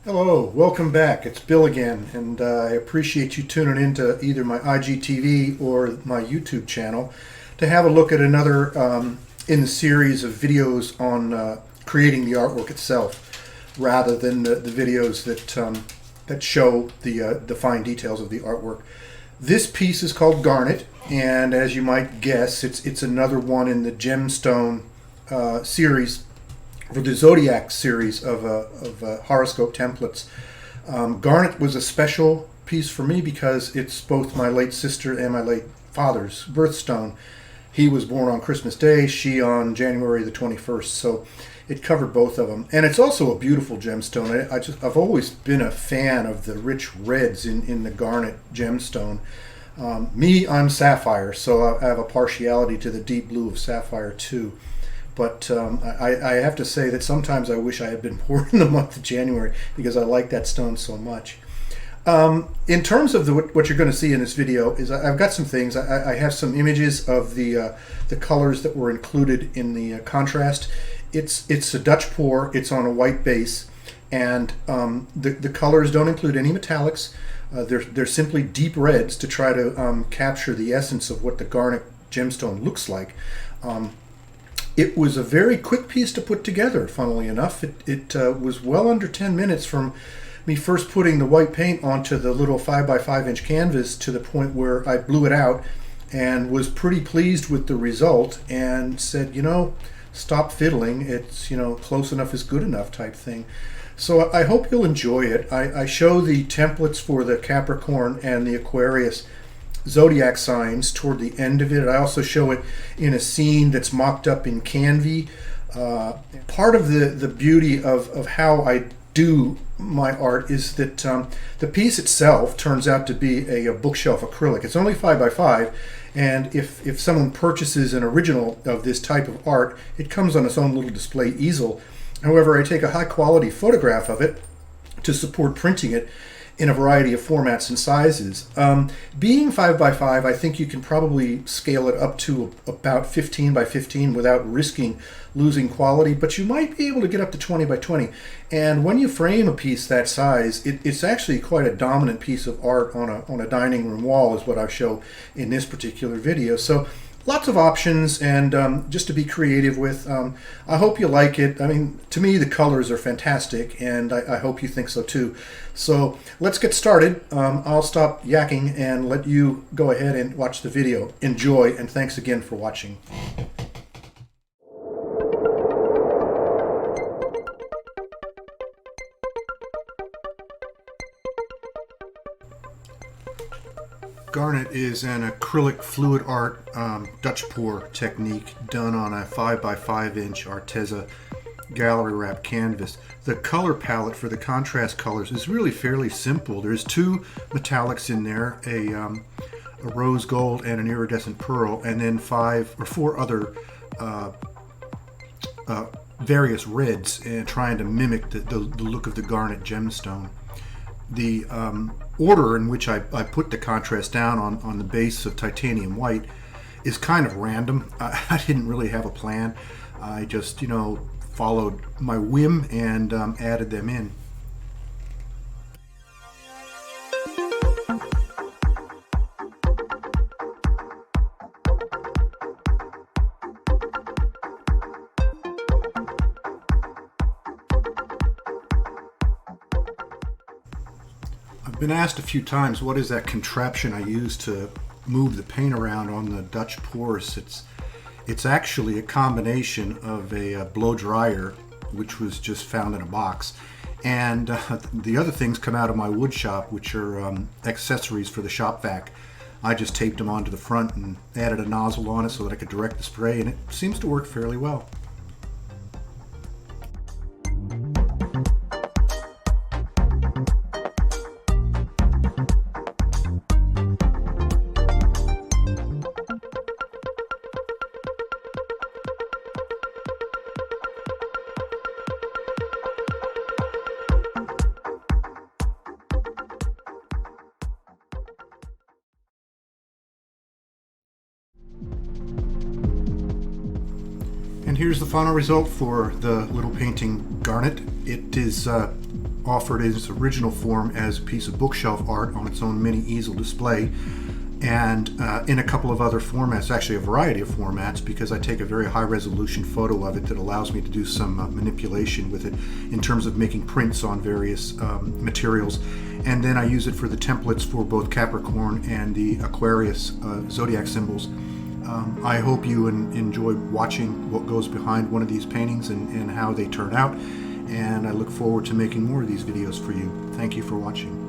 Hello, welcome back. It's Bill again, and I appreciate you tuning into either my IGTV or my YouTube channel to have a look at another in the series of videos on creating the artwork itself, rather than the videos that show the fine details of the artwork. This piece is called Garnet, and as you might guess, it's another one in the gemstone series, for the Zodiac series of horoscope templates. Garnet was a special piece for me because it's both my late sister and my late father's birthstone. He was born on Christmas Day, she on January the 21st, so it covered both of them. And it's also a beautiful gemstone. I've always been a fan of the rich reds in the garnet gemstone. I'm sapphire, so I have a partiality to the deep blue of sapphire too. But I have to say that sometimes I wish I had been born in the month of January because I like that stone so much. In terms of what you're going to see in this video, is I've got some things. I have some images of the colors that were included in the contrast. It's a Dutch pour. It's on a white base, and the colors don't include any metallics. They're simply deep reds to try to capture the essence of what the garnet gemstone looks like. It was a very quick piece to put together, funnily enough. It was well under 10 minutes from me first putting the white paint onto the little 5x5 inch canvas to the point where I blew it out and was pretty pleased with the result and said, stop fiddling. It's, close enough is good enough type thing. So I hope you'll enjoy it. I show the templates for the Capricorn and the Aquarius zodiac signs toward the end of it. I also show it in a scene that's mocked up in Canvy. Part of the beauty of how I do my art is that the piece itself turns out to be a bookshelf acrylic. It's only 5x5, and if someone purchases an original of this type of art, it comes on its own little display easel. However, I take a high quality photograph of it to support printing it in a variety of formats and sizes. Being 5x5, I think you can probably scale it up to about 15x15 without risking losing quality, but you might be able to get up to 20x20. And when you frame a piece that size, it's actually quite a dominant piece of art on a dining room wall, is what I show in this particular video. So lots of options, and just to be creative with. I hope you like it. I mean, to me, the colors are fantastic, and I hope you think so too. So let's get started. I'll stop yakking and let you go ahead and watch the video. Enjoy, and thanks again for watching. Garnet is an acrylic fluid art Dutch pour technique done on a 5x5 inch Arteza gallery wrap canvas. The color palette for the contrast colors is really fairly simple. There's two metallics in there, a rose gold and an iridescent pearl, and then 5 or 4 other various reds, and trying to mimic the look of the garnet gemstone. The order in which I put the contrast down on the base of titanium white is kind of random. I didn't really have a plan. I just, followed my whim and added them in. I've been asked a few times, what is that contraption I use to move the paint around on the Dutch pours? It's actually a combination of a blow dryer, which was just found in a box, and the other things come out of my wood shop, which are accessories for the shop vac. I just taped them onto the front and added a nozzle on it so that I could direct the spray, and it seems to work fairly well. And here's the final result for the little painting Garnet. It is offered in its original form as a piece of bookshelf art on its own mini easel display, and in a couple of other formats, actually a variety of formats, because I take a very high resolution photo of it that allows me to do some manipulation with it in terms of making prints on various materials. And then I use it for the templates for both Capricorn and the Aquarius zodiac symbols. I hope you enjoy watching what goes behind one of these paintings and how they turn out, and I look forward to making more of these videos for you. Thank you for watching.